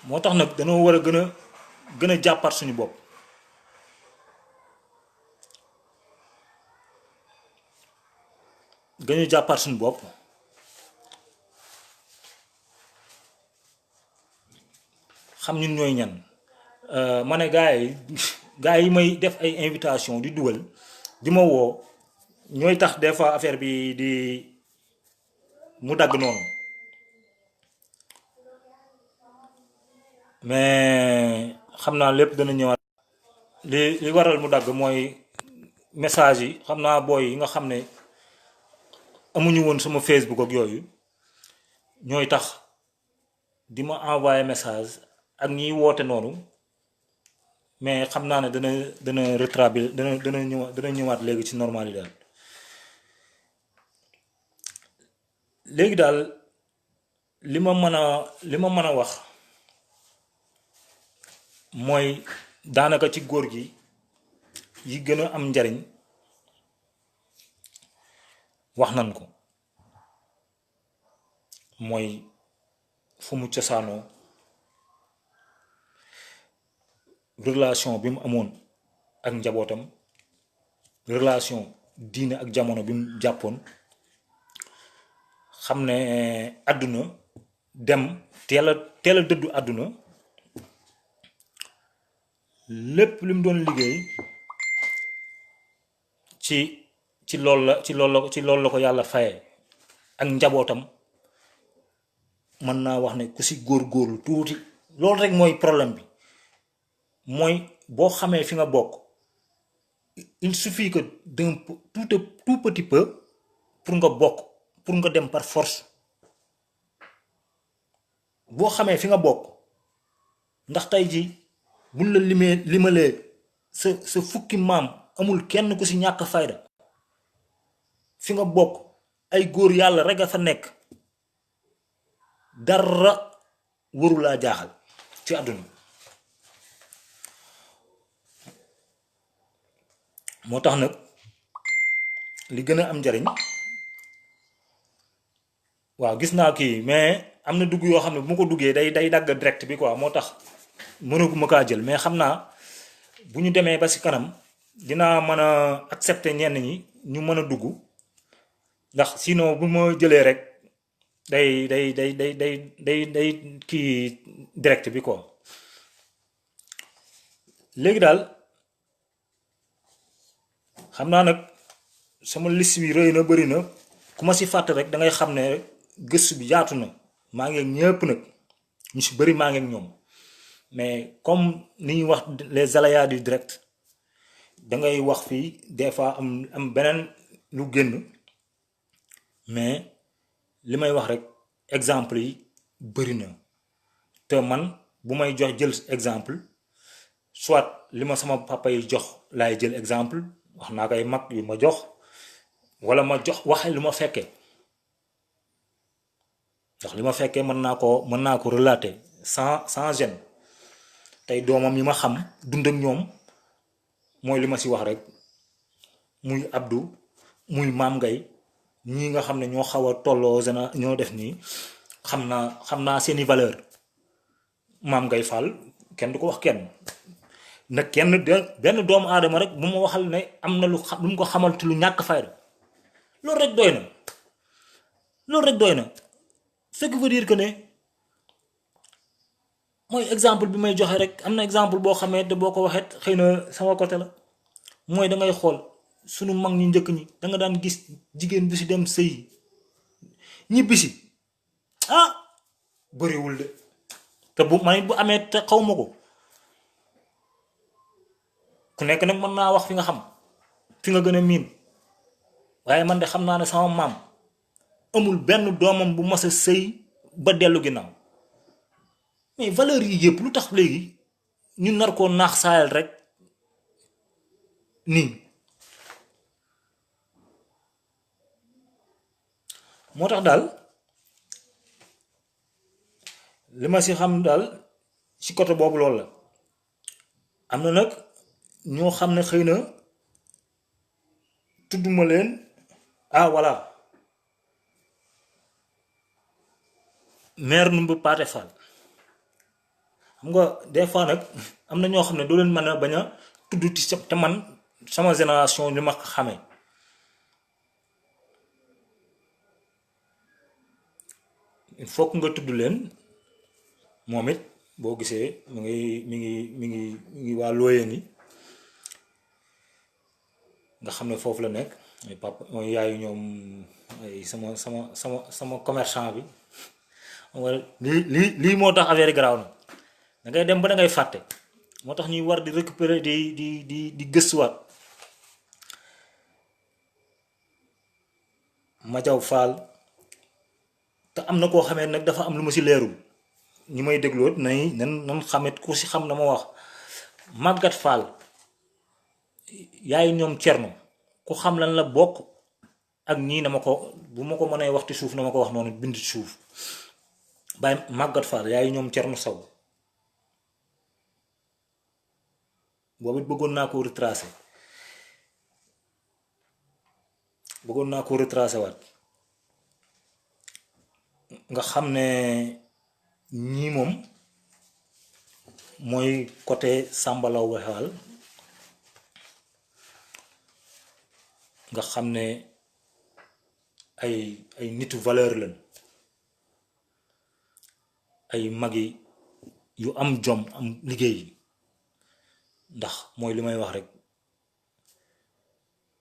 moo tax nag dañoo war a gën a jàppaat suñu bopp. gën a jàppaat suñu bopp xam ñun ñooy ñan. ma ne gars yi may def ay invitation di dugal di ma woo ñooy tax des fois affaire bi di mu dagg noonu. mais xam naa lépp dana ñëwaat. li waral mu dagg mooy message yi xam naa booy yi nga xam ne amuñu woon sama Facebook ak yooyu ñooy tax di ma envoyer message ak ñiy woote noonu. mais xam naa ne dana retrabil dana ñëwaat léegi ci normalité daal. léegi daal li ma mën a wax mooy daanaka ci góor gi yi gën a am njariñ wax nan ko. mooy fu mu cosaanoo, relation bi mu amoon ak njabootam, relation diine ak jamono bi mu jàppoon, xam ne àdduna dem teel a dëddu àdduna, lépp li mu doon liggéey ci loolu la ko yàlla faye ak njabootam. mën naa wax ne ku si góorgóorlu tuuti loolu rek mooy problème bi. mooy boo xamee fi nga bokk, il suffit que d'un tout petit peu pour nga bokk, pour nga dem par force. boo xamee fi nga bokk, ndax tey ji buñ la limalee sa fukki maam amul kenn ku si ñàkk fayda. fi nga bokk ay góor yàlla rek a fa nekk, dara warulaa jaaxal ci àdduna. moo tax nag li gën a am njariñ, waaw gis naa kii mais am na dugg yoo xam ne bu ma ko duggee day dagg direct bi quoi, moo tax mënaguma kaa jël. mais xam naa bu ñu demee ba si kanam dinaa mën a accepter ñenn ñi ñu mën a dugg, ndax sinon bu ma jëlee rek day kii direct bi quoi. léegi daal xam naa nag sama liste bi rëy na bëri na, ku ma si fàtte rek da ngay xam ne gëstu bi yaatu na. maa ngi ak ñëpp nag, ñu si bëri maa ngi ak ñoom, mais comme ni ñuy wax les aléas du direct, da ngay wax fii des fois am beneen lu génn. mais li may wax rek exemple yi bëri na, te man bu may jël exemple, soit li ma sama papa yi jox laay jël exemple, wax naa koy mag yu ma jox, wala ma jox waxe lu ma fekkee. ndax li ma fekkee mën naa ko relater sans gêne. tey doomam yi ma xam dund ak ñoom mooy li ma si wax rek, muy Abdou muy Maam Ngay, ñii nga xam ne ñoo xaw a tolloo ñoo def nii, xam naa seeni valeur. Maam Ngay Fall kenn du ko wax kenn nag, benn doomu aadama rek bu ma waxal ne am na lu mu ko xamal te lu ñàkk fayda, loolu rek doy na. ce qui veut dire que ne mooy exemple bi may joxe rek. am na exemple boo xamee te boo ko waxee xëy na sama côté la, mooy da ngay xool sunu mag ñu njëkk ñi, da nga daan gis jigéen bu si dem sëy ñibbisi bëriwul de, te bu amee te xaw ma ko. ku nekk nag mën naa wax fi nga xam, fi nga gën a miin, waaye man de xam naa ne sama maam amul benn doomam bu mas a sëy ba dellu ginnaaw. mais valeur yi yëpp lu tax léegi ñu nar koo naax saayal rek nii. moo tax daal li ma si xam daal ci côté boobu loolu la. am na nag ñoo xam ne xëy na tudduma leen. voilà, mère Numbe Paate Fall xam nga des fois nag am na ñoo xam ne doo leen mën a bañ a tudd ci te man sama génération li ma xamee il faut que nga tudd leen moom it boo gisee mi ngi waa looyeen yi nga xam ne foofu la nekk ay papa mooy yaayu ñoom ay sama commerçant bi xam nga lii moo tax affaire yi garaaw na da ngay dem ba da ngay fàtte moo tax ñuy war di récupérer di gëstuwaat Madiaw Fall te am na koo xamee nag dafa am lu ma si leerul ñi may dégloot nan xamet ku si xam na ma wax Maguette Fall yaay ñoom Cerno ku xam lan la bokk ak ñii na ma ko bu ma ko mënee wax ci suuf na ma ko wax noonu bind ci suuf bàyyi Maguette Fall yaay ñoom Cerno Saw boobu it bëggoon naa ko retracé waat nga xam ne ñii moom mooy côté Sambalaw Fall nga xam ne ay nitu valeur lañ ay magi yu am jom am liggéey ndax mooy li may wax rek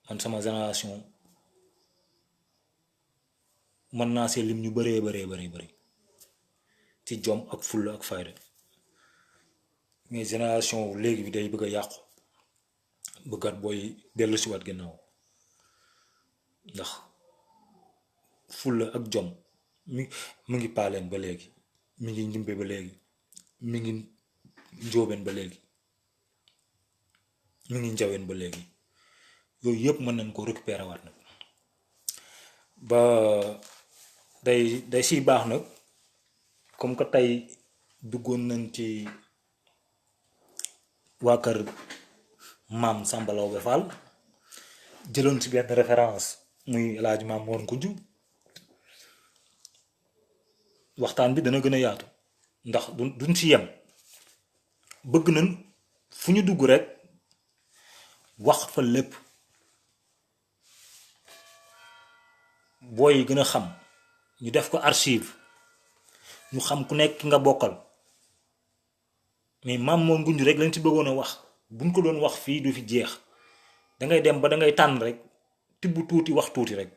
man sama génération mën naa see lim ñu bëree ci jom ak fulla ak fayda mais génération léegi bi day bëgg a yàqu bëggat booy dellu si waat ginnaaw ndax fulla ak jom mu ngi paaleen ba léegi mi ngi njimbe ba léegi mi ngi njóobeen ba léegi mi ngi njaween ba léegi yooyu yëpp mën nañ ko récupérer waat nag ba day siy baax nag comme que tey duggoon nañ ci waa kër maam Samba Laobé Fall jëloon ci benn référence muy El Hadj Maam Mor Ngoudiou waxtaan bi dana gën a yaatu ndax duñ ci yem bëgg nañ fu ñu dugg rek wax fa lépp booy yi gën a xam ñu def ko archive ñu xam ku nekk nga bokkal mais Maam Mor Ngoudiou rek lañ ci bëggoon a wax buñ ko doon wax fii du fi jeex dangay dem ba dangay tànn rek tibb tuuti wax tuuti rek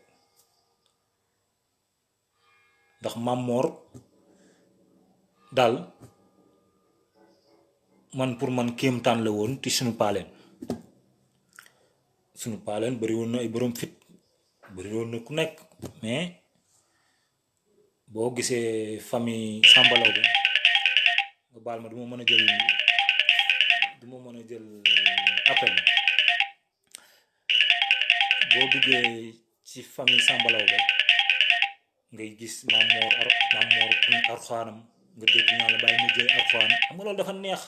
ndax Maam Mor daal man pour man kéemtaan la woon ci suñu paaleen bari woon na ay borom fit bari woon na ku nekk mais boo gisee famille Samba Laobé nga baal ma du ma mën a jël appel boo duggee ci famille Samba Laobé ngay gis Maam Mor Arxaanam nga dégg ñaa la bàyyi mu jël Arxaan xam nga loolu dafa neex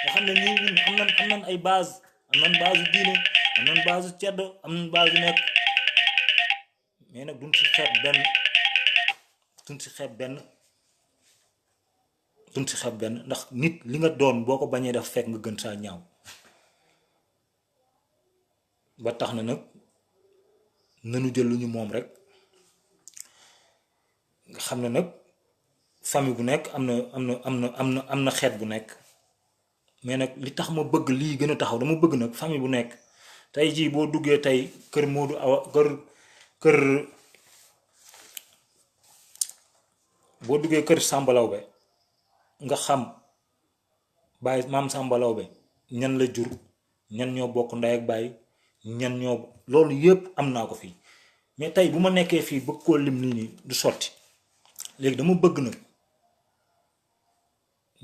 nga xam ne ñun am nan ay base am nan base diine am nan base ceddo am nan base yu nekk mais nag duñ ci xeeb benn ndax nit li nga doon boo ko bañee def fekk nga gën saa ñaaw ba tax na nag nanu jël lu ñu moom rek nga xam ne nag famille bu nekk am na xeet bu nekk mais nag li tax ma bëgg lii gën a taxaw dama bëgg nag famille bu nekk tey jii boo duggee tey kër Modou Awa kër boo duggee kër Samba Laobé nga xam baay maam Samba Laobé ñan la jur ñan ñoo bokk ndey ak baay ñan ñoo loolu yëpp am naa ko fii mais tey bu ma nekkee fii bëgg koo lim nii du sotti léegi dama bëgg nag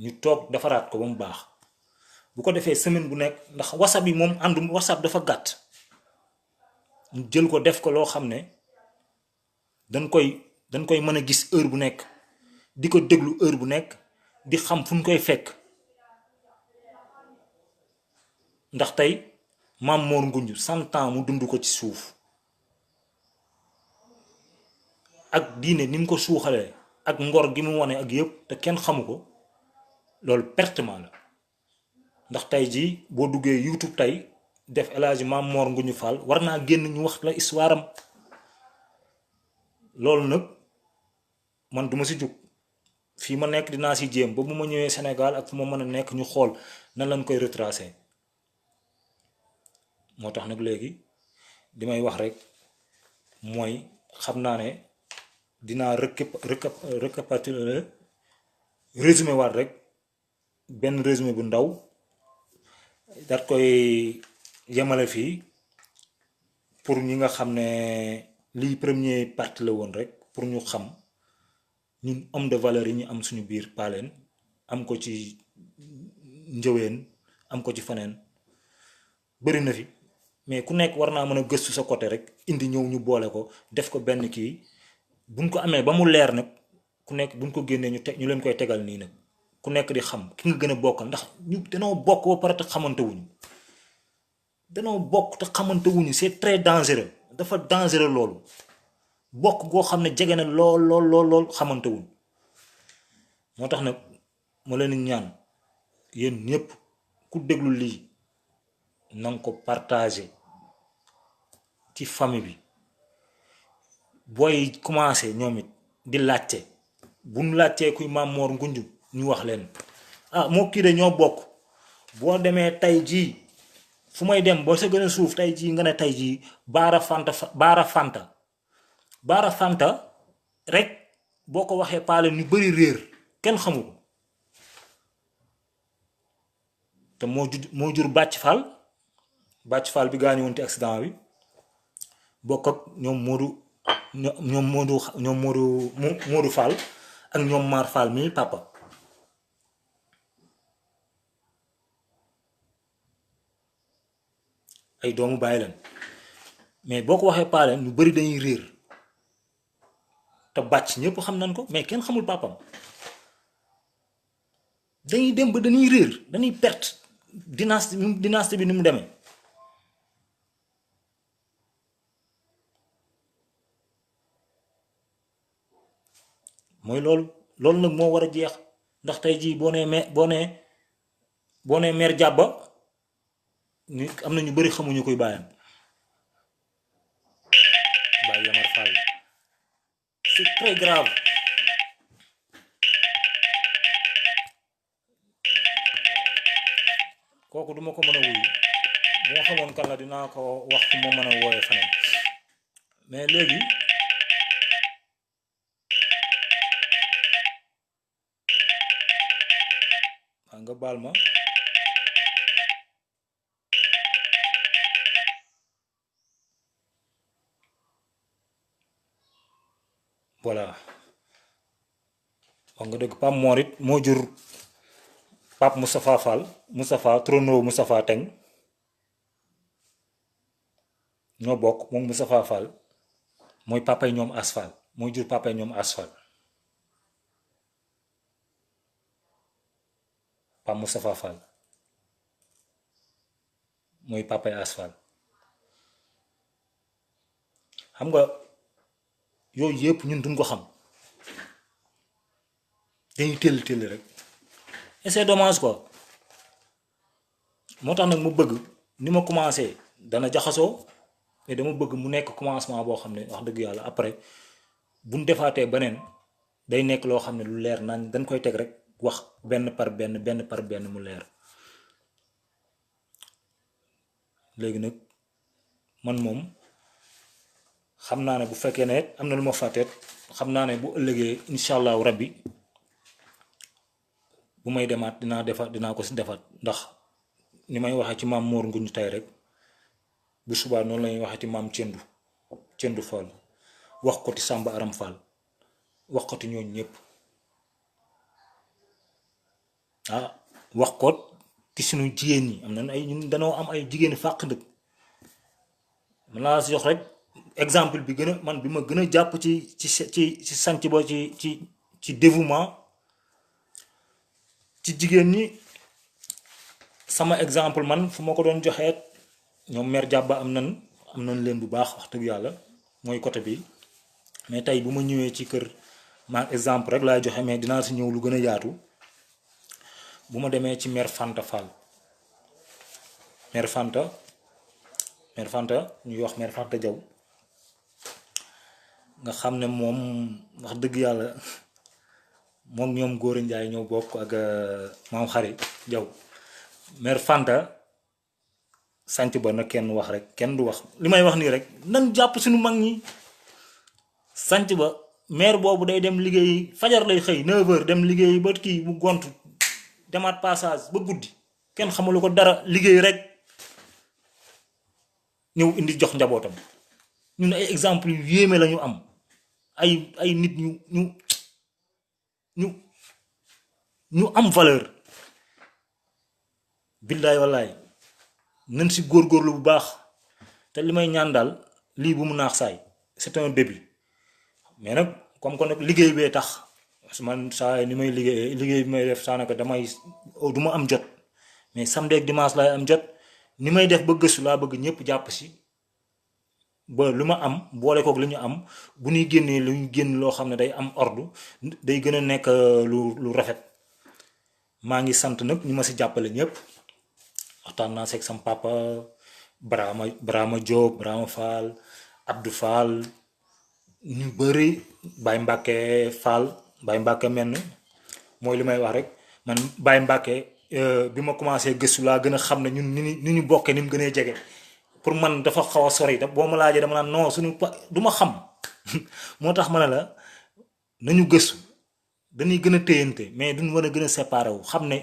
ñu toog defaraat ko ba mu baax bu ko defee semaine bu nekk ndax whatsapp yi moom àndum whatsapp dafa gàtt ñu jël ko def ko loo xam ne dañ koy mën a gis heure bu nekk di ko déglu heure bu nekk di xam fu ñu koy fekk ndax tey Maam Mor Ngoudiou 100 ans mu dund ko ci suuf ak diine ni mu ko suuxalee ak ngor gi mu wane ak yëpp te kenn xamu ko loolu pertement la ndax tey jii boo duggee YouTube tey def El Hadji Mame Mor Ngougne Fall war naa génn ñu wax la histoire am loolu nag man duma si jug fii ma nekk dinaa si jéem ba bu ma ñëwee Sénégal ak fu ma mën a nekk ñu xool nan lañ koy retracer moo tax nag léegi di may wax rek mooy xam naa ne dinaa récapituler résumé waat rek benn résumé bu ndaw daat koy yemale fii pour ñi nga xam ne lii premier partie la woon rek pour ñu xam ñun homme de valeur yi ñu am suñu biir paaleen am ko ci njëween am ko ci faneen bëri na fi mais ku nekk war naa mën a gëstu sa côté rek indi ñëw ñu boole ko def ko benn kii buñ ko amee ba mu leer nag ku nekk buñ ko génnee ñu leen koy tegal nii nag ku nekk di xam ki nga gën a bokkal ndax ñu danoo bokk ba pare te xamante wuñu danoo bokk te xamante wuñu c'est très dangereux dafa dangereux loolu bokk goo xam ne jege na lool xamante wuñ moo tax nag ma leen ñaan yéen ñëpp ku déglu lii nanga ko partager ci famille bi booy commencé ñoom it di laajte bu ñu laajtee kuy Mame Mor Ngougne ñu wax leen ah moo kii de ñoo bokk boo demee tey jii fu may dem boo sa gën a suuf tey jii nga ne tey jii baara fanta rek boo ko waxee paale ñu bari réer kenn xamu ko te moo jur bàcc faal bi gaañu woon ci accident bi bokk ak ñoom Modou Fall ak ñoom Mar Fall mi papa ay doomu bàyyi leen mais boo ko waxee paale ñu bari dañuy réer te bàcc ñëpp xam nañ ko mais kenn xamul papam dañuy dem ba dañuy réer dañuy perte dynastie bi ni mu demee mooy loolu nag moo war a jeex ndax tey jii boo nee mère jàbba ni am na ñu bari xamuñu koy bàyyam bàyyi Yamar Fall c'est très grave kooku duma ko mën a wuyu bu ma xamoon kan la dinaa ko wax fu ma mën a wooyee faneen mais léegi waa nga baal ma voilà wax nga dëgg Pape Mor it moo jur Pape Moustapha Fall Trono Moustapha Teng ñoo bokk moom Moustapha Fall mooy papay ñoom Asfal mooy jur papay ñoom Asfal Pape Moustapha Fall mooy papay Asfal xam nga yooyu yëpp ñun duñ ko xam dañuy tëll rek et c'est dommage quoi moo tax nag mu bëgg ni ma commencé dana jaxasoo mais dama bëgg mu nekk commencement boo xam ne wax dëgg yàlla après buñ defaatee beneen day nekk loo xam ne lu leer nañ dañ koy teg rek wax benn par benn mu leer léegi nag man moom xam naa ne bu fekkee ne am na lu ma fàtteet xam naa ne bu ëllëgee incha allahu rabbi bu may demaat dinaa ko si defaat ndax ni may waxee ci Mame Mor Ngougne tey rek bu subaa noonu lañuy waxee ci maam Cendu Fall wax ko ci Samba Aram Fall wax ko ci ñooñu ñëpp wax ko ci suñu jigéen ñi am nañ ay ñun danoo am ay jigéen fàq ndëkk mën naa si jox rek exemple bi man bi ma gën a jàpp ci sanc ba ci dévouement ci jigéen ñi sama exemple man fu ma ko doon joxeet ñoom mère jàbba am nañ leen bu baax wax dëgg yàlla mooy côté bi mais tey bu ma ñëwee ci kër maa exemple rek laay joxe mais dinaa si ñëw lu gën a yaatu bu ma demee ci mère Fanta Fall mère Fanta ñuy wax mère Fanta Diaw nga xam ne moom wax dëgg yàlla moom ñoom góor njaay ñoo bokk ak maam xari Diaw mère Fanta sanc ba na kenn wax rek kenn du wax li may wax nii rek nan jàpp suñu mag ñi sanc ba maire boobu day dem liggéey fajar lay xëy 9h dem liggéey ba kii mu gont demaat passage ba guddi kenn xamalu ko dara liggéey rek ñëw indi jox njabootam ñun ay exemple yu yéeme la ñu am ay nit ñu am valeur billaay wallaay nañ si góorgóorlu bu baax te li may ñaan daal lii bu mu naax saay c'est un début mais nag comme que nag liggéey bee tax man saa ni may liggéey bi may def saanaka damay du ma am jot mais samedi ak dimanche laay am jot ni may def ba gëstu laa bëgg ñëpp jàpp si ba lu ma am boole kook li ñu am bu ñuy génnee lu ñu génn loo xam ne day am ordre day gën a nekk lu rafet maa ngi sant nag ñu ma si jàppale ñëpp waxtaan naa seeg sam papa Brahma Diop Brahma Fall Abdou Fall ñu bëri Baye Mbacke Fall Baye Mbacke menn mooy li may wax rek man Baye Mbacke bi ma commencé gëstu laa gën a xam ne ñun ni ñu bokkee ni mu gënee jege pour man dafa xaw a sori da boo ma laajee dama naan non suñu du ma xam moo tax ma ne la nañu gëstu dañuy gën a téyante mais duñ war a gën a séparé wu xam ne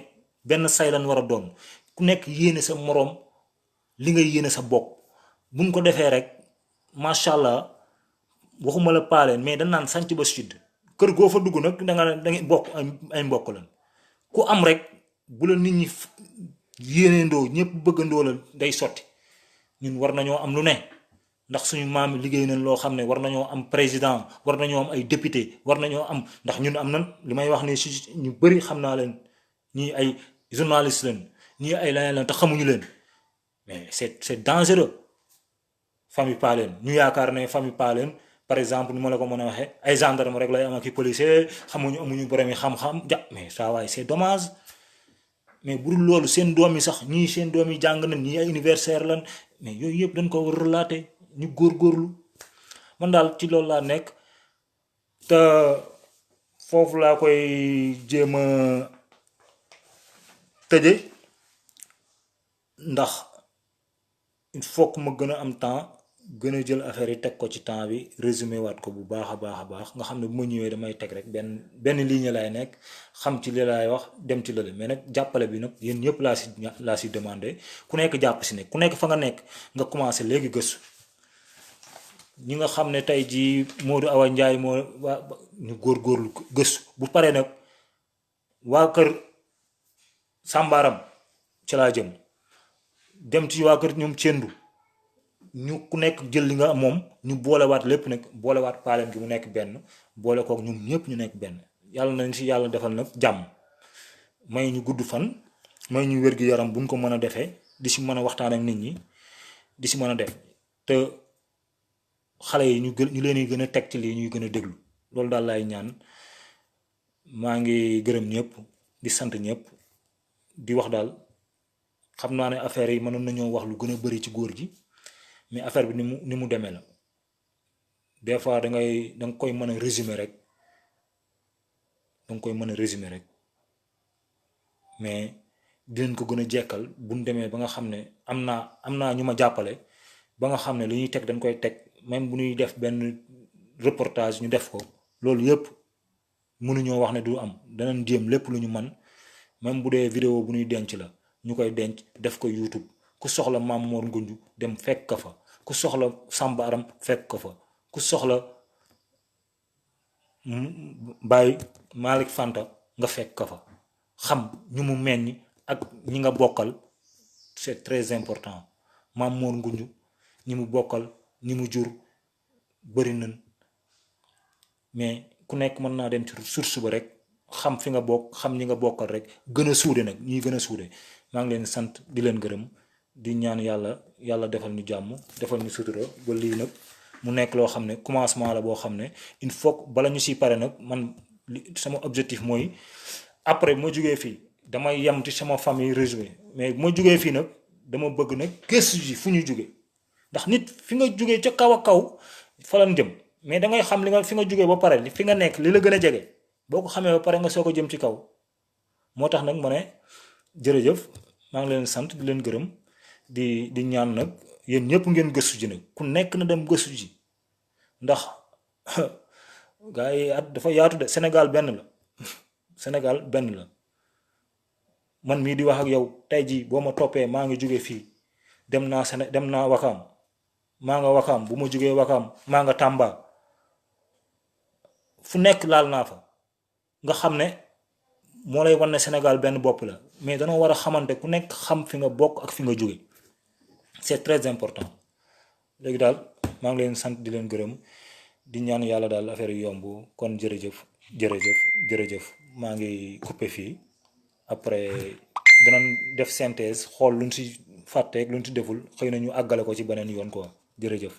benn say lan war a doon ku nekk yéene sa moroom li ngay yéene sa bopp buñ ko defee rek macha allah waxuma la paaleen mais dañ naan sanc ba sud kër goo fa dugg nag da nga bokk ay mbokk lan ku am rek bu la nit ñi yéeneendoo ñëpp bëggandoo la day sotti ñun war nañoo am lu ne ndax suñu maam liggéey nañ loo xam ne war nañoo am président war nañoo am ay député war nañoo am ndax ñun am nan li may wax ni si ñu bëri xam naa leen ñii ay journaliste leen ñii ay leneen leen te xamuñu leen mais c'est dangereux famille paaleen ñu yaakaar ne famille paaleen par exemple ni ma la ko mën a waxee ay gendarme rek lay am ak i policier amuñu borom yi xam-xam mais saa waay c'est dommage mais bu dul loolu seen doom yi sax ñii seen doom yi jàng nañ ñii ay universitaire lan mais yooyu yëpp dañ ko war a relater ñu góorgóorlu man daal ci loolu laa nekk te foofu laa koy jéem a tëje ndax il faut que ma gën a am temps gën a jël affaire yi teg ko ci temps bi résumé waat ko bu baax a baax nga xam ne bu ma ñëwee damay teg rek benn ligne laay nekk xam ci li laay wax dem ci lële mais nag jàppale bi nag yéen ñëpp laa si demandé ku nekk jàpp si nekk ku nekk fa nga nekk nga commencé léegi gëstu ñi nga xam ne tey jii Modou Awa Ndiaye moo waa ñu góorgóorlu gëstu bu paree nag waa kër Sàmbaaram ci laa jëm dem ci waa kër ñoom Cendu ñu ku nekk jël li nga moom ñu boolewaat lépp nag boolewaat paaleen gi mu nekk benn boole kook ñoom ñëpp ñu nekk benn yàlla nañ si yàlla defal nag jàmm may ñu gudd fan may ñu wér-gi-yaram buñ ko mën a defee di si mën a waxtaan ak nit ñi di si mën a def te xale yi ñu leen gën a teg ci lii ñuy gën a déglu loolu daal laay ñaan maa ngi gërëm ñëpp di sant ñëpp di wax daal xam naa ne affaire yi mënoon nañoo wax lu gën a bari ci góor gi mais affaire bi ni mu demee la des fois danga koy mën a résumer rek mais dinañ ko gën a jekkal buñ demee ba nga xam ne am naa ñu ma jàppale ba nga xam ne li ñuy teg dañ koy teg même bu ñuy def benn reportage ñu def ko loolu yëpp mënuñoo wax ne du am danañ jéem lépp lu ñu man même bu dee vidéo bu ñuy denc la ñu koy denc def ko YouTube ku soxla Mame Mor Ngoundou dem fekk ka fa ku soxla Samba Aram fekk ko fa ku soxla Baye Malick Fanta nga fekk ka fa xam ñu mu meññ ak ñi nga bokkal c'est très important Mame Mor Ngoundou ñi mu bokkal ñi mu jur bëri nañ mais ku nekk mën naa dem ci source ba rek xam fi nga bokk xam ñi nga bokkal rek gën a suude nag ñuy gën a suude maa ngi leen sant di leen gërëm di ñaan yàlla defal ñu jàmm defal ñu sutura ba lii nag mu nekk loo xam ne commencement la boo xam ne il faut bala ñu si pare nag man sama objectif mooy après moo jógee fii damay yem ci sama famille résumé mais bu ma jugee fii nag dama bëgg nag gëstu ji fu ñu jugee ndax nit fi nga jugee ca kaw a kaw fa lan jëm mais da ngay xam li nga fi nga jugee ba pare fi nga nekk li la gën a jege boo ko xamee ba pare nga soog a jëm ci kaw moo tax nag ma ne jërëjëf maa ngi leen sant di leen gërëm di ñaan nag yéen ñëpp ngeen gëstu ji nag ku nekk na dem gëstu ji ndax gars yi at dafa yaatu de Sénégal benn la Sénégal benn la man mii di wax ak yow tey jii boo ma toppee maa ngi jóge fii dem naa Wakaam maa nga Wakaam bu ma jógee Wakaam maa nga Tamba fu nekk laal naa fa nga xam ne moo lay wan ne Sénégal benn bopp la mais danoo war a xamante ku nekk xam fi nga bokk ak fi nga jóge c'est très important léegi daal maa ngi leen sant di leen gërëm di ñaan yàlla daal affaire yu yomb kon jërëjëf maa ngi coupé fii après danañ def synthèse xool luñ si fàtteeg luñ si deful xëy na ñu àggale ko ci beneen yoon quoi jërëjëf.